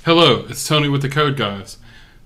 Hello, it's Tony with the Code Guys.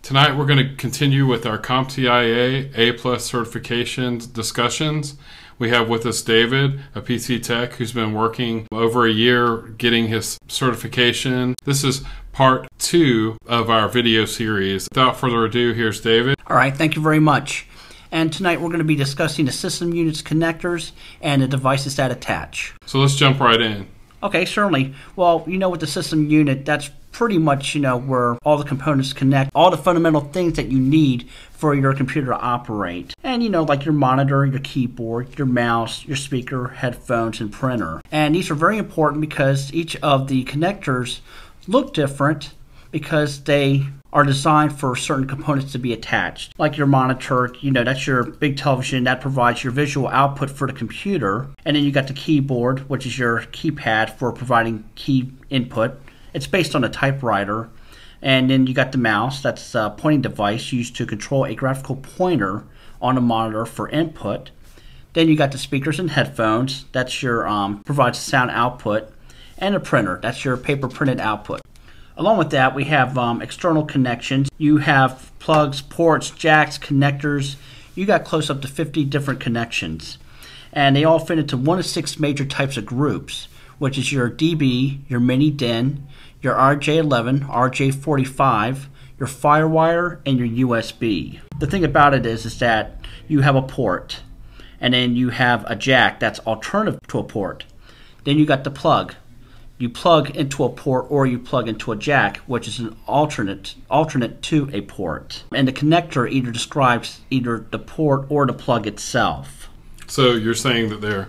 Tonight we're going to continue with our CompTIA A+ certification discussions. We have with us David, a PC tech who's been working over a year getting his certification. This is part 2 of our video series. Without further ado, here's David. All right, thank you very much. And tonight we're going to be discussing the system units connectors and the devices that attach. So let's jump right in. Okay, certainly. Well, with the system unit, that's pretty much, where all the components connect, all the fundamental things that you need for your computer to operate. And, like your monitor, your keyboard, your mouse, your speaker, headphones, and printer. And these are very important because each of the connectors look different because they are designed for certain components to be attached. Like your monitor, that's your big television that provides your visual output for the computer. And then you got the keyboard, which is your keypad for providing key input. It's based on a typewriter. And then you got the mouse, that's a pointing device used to control a graphical pointer on a monitor for input. Then you got the speakers and headphones, that's your provides sound output. And a printer, that's your paper printed output. Along with that, we have external connections. You have plugs, ports, jacks, connectors. You got close up to 50 different connections. And they all fit into one of 6 major types of groups, which is your DB, your mini DIN, your RJ11, RJ45, your FireWire, and your USB. The thing about it is that you have a port, and then you have a jack that's alternative to a port. Then you got the plug. You plug into a port or you plug into a jack, which is an alternate to a port. And the connector either describes either the port or the plug itself. So you're saying that the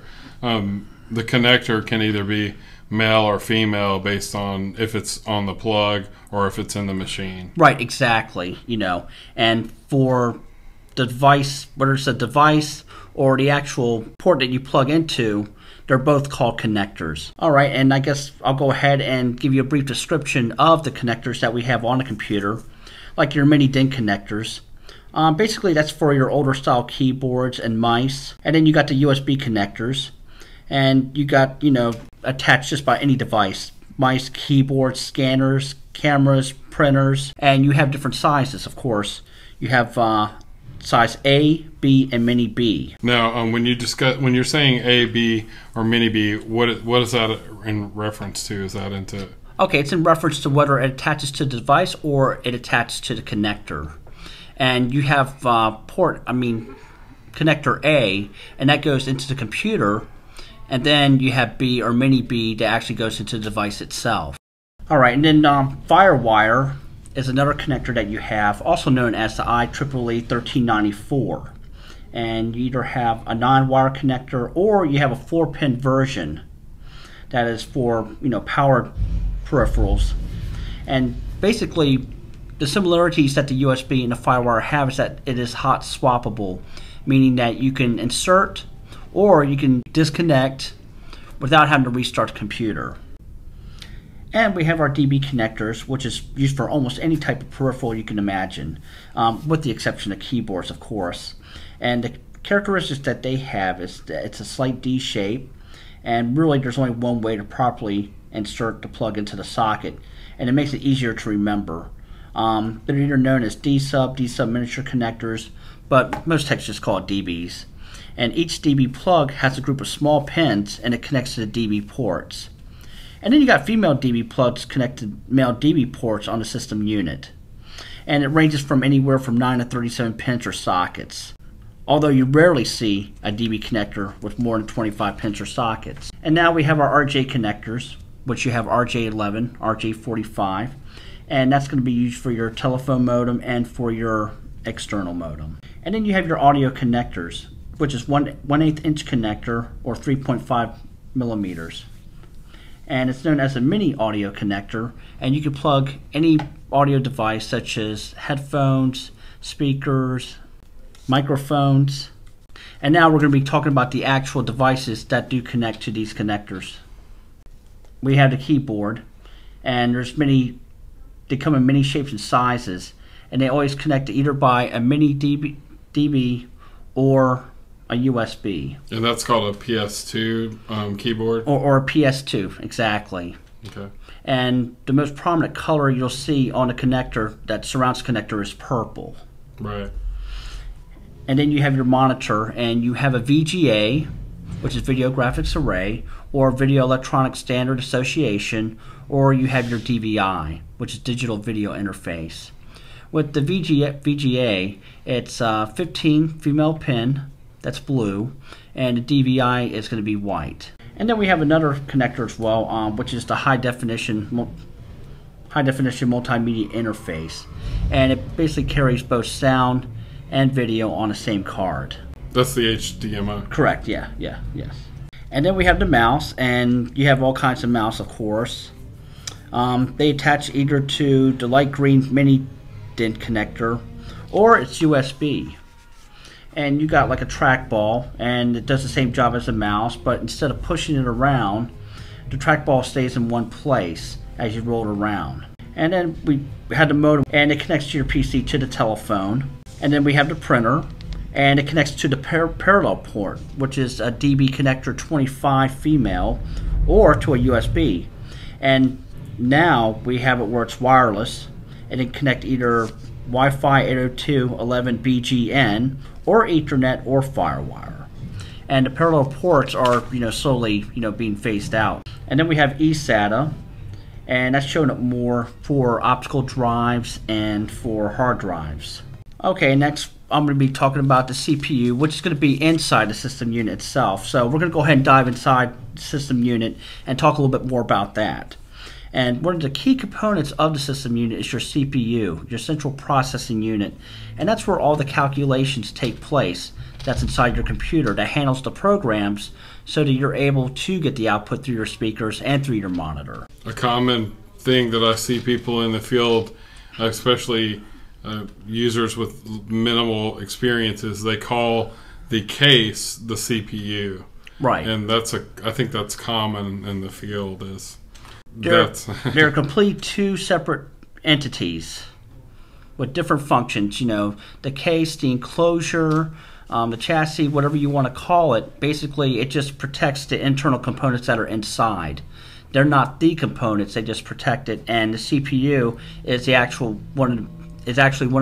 connector can either be male or female based on if it's on the plug or if it's in the machine. Right, exactly. And for the device, whether it's a device or the actual port that you plug into, they're both called connectors. All right, and I guess I'll go ahead and give you a brief description of the connectors that we have on the computer, like your mini DIN connectors. Basically, that's for your older style keyboards and mice. And then you got the USB connectors. And you got, attached just by any device. Mice, keyboards, scanners, cameras, printers. And you have different sizes, of course. You have size A, B, and mini B. Now, when you're saying A, B, or mini B, what is that in reference to? Is that into? Okay, it's in reference to whether it attaches to the device or it attaches to the connector. And you have connector A, and that goes into the computer. And then you have B or mini B that actually goes into the device itself. All right, and then FireWire is another connector that you have, also known as the IEEE 1394. And you either have a non-wire connector or you have a 4-pin version that is for powered peripherals. And basically, the similarities that the USB and the FireWire have is that it is hot swappable, meaning that you can insert or you can disconnect without having to restart the computer. And we have our DB connectors, which is used for almost any type of peripheral you can imagine, with the exception of keyboards, of course. And the characteristics that they have is that it's a slight D shape, and really there's only one way to properly insert the plug into the socket, and it makes it easier to remember. They're either known as D-sub miniature connectors, but most techs just call it DBs. And each DB plug has a group of small pins, and it connects to the DB ports. And then you got female DB plugs connected to male DB ports on the system unit. And it ranges from anywhere from 9 to 37 pins or sockets. Although you rarely see a DB connector with more than 25 pins or sockets. And now we have our RJ connectors, which you have RJ11, RJ45. And that's going to be used for your telephone modem and for your external modem. And then you have your audio connectors, which is 1/8 inch connector or 3.5 millimeters. And it's known as a mini audio connector, and you can plug any audio device such as headphones, speakers, microphones. And now we're going to be talking about the actual devices that do connect to these connectors. We have the keyboard, and they come in many shapes and sizes, and they always connect either by a mini DB or a USB. And that's called a PS2 keyboard? Or a PS2, exactly. Okay. And the most prominent color you'll see on the connector that surrounds the connector is purple. Right. And then you have your monitor, and you have a VGA, which is Video Graphics Array, or Video Electronic Standard Association, or you have your DVI, which is Digital Video Interface. With the VGA, it's 15 female pin, that's blue, and the DVI is going to be white. And then we have another connector as well, which is the high definition multimedia interface, and it basically carries both sound and video on the same card. That's the HDMI. Correct. Yes. And then we have the mouse, and you have all kinds of mouse, of course. They attach either to the light green mini DIN connector, or it's USB. And you got like a trackball, and it does the same job as a mouse, but instead of pushing it around, the trackball stays in one place as you roll it around. And then we had the modem, and it connects to your PC to the telephone. And then we have the printer, and it connects to the parallel port, which is a DB connector 25 female, or to a USB. And now we have it where it's wireless, and it can connect either Wi-Fi 802.11bgn or Ethernet or FireWire. And the parallel ports are slowly being phased out. And then we have eSATA, and that's showing up more for optical drives and for hard drives. Okay, next I'm going to be talking about the CPU, which is going to be inside the system unit itself. So we're going to go ahead and dive inside the system unit and talk a little bit more about that. And one of the key components of the system unit is your CPU, your central processing unit. And that's where all the calculations take place. That's inside your computer that handles the programs so that you're able to get the output through your speakers and through your monitor. A common thing that I see people in the field, especially users with minimal experiences, they call the case the CPU. Right. And I think that's common in the field. They're complete two separate entities with different functions. The case, the enclosure, the chassis, whatever you want to call it. Basically, it just protects the internal components that are inside. They're not the components; they just protect it. And the CPU is actually one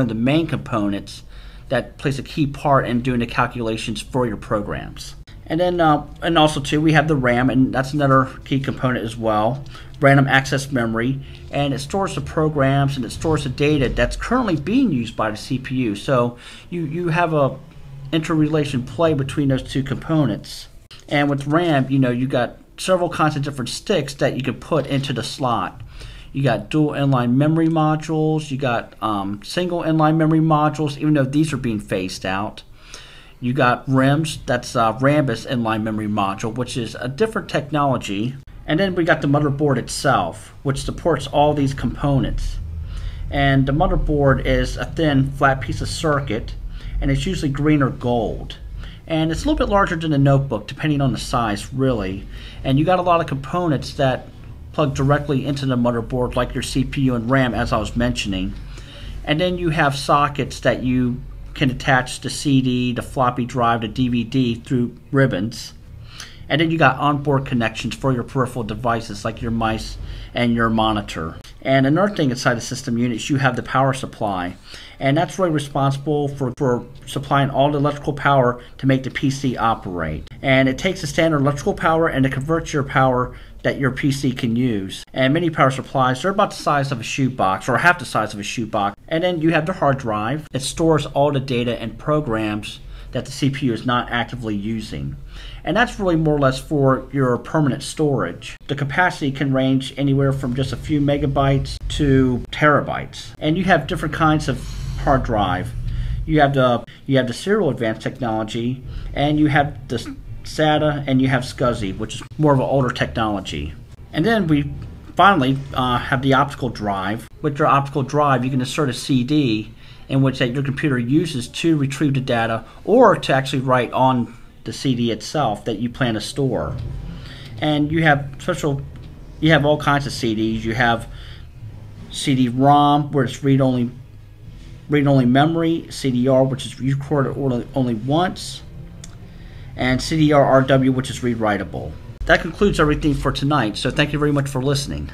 of the main components that plays a key part in doing the calculations for your programs. And then, and also too, we have the RAM, and that's another key component as well. Random access memory, and it stores the programs and it stores the data that's currently being used by the CPU. So you have a interrelation play between those two components. And with RAM, you got several kinds of different sticks that you can put into the slot. You got dual inline memory modules, you got single inline memory modules, even though these are being phased out. You got RIMs, that's Rambus inline memory module, which is a different technology. And then we got the motherboard itself, which supports all these components. And the motherboard is a thin, flat piece of circuit, and it's usually green or gold. And it's a little bit larger than a notebook, depending on the size, really. And you got a lot of components that plug directly into the motherboard, like your CPU and RAM, as I was mentioning. And then you have sockets that you can attach the CD, the floppy drive, the DVD through ribbons. And then you got onboard connections for your peripheral devices like your mice and your monitor. And another thing inside the system unit is you have the power supply. And that's really responsible for supplying all the electrical power to make the PC operate. And it takes the standard electrical power and it converts your power that your PC can use. And many power supplies, they're about the size of a shoebox, or half the size of a shoebox. And then you have the hard drive. It stores all the data and programs that the CPU is not actively using. And that's really more or less for your permanent storage. The capacity can range anywhere from just a few megabytes to terabytes. And you have different kinds of hard drive. You have the serial advanced technology, and you have the SATA, and you have SCSI, which is more of an older technology. And then we finally have the optical drive. With your optical drive, you can insert a CD in which that your computer uses to retrieve the data or to actually write on the CD itself that you plan to store. And you have all kinds of CDs. You have CD-ROM, where it's read-only memory, CDR, which is recorded only once, and CDR-RW, which is read-writable. That concludes everything for tonight, so thank you very much for listening.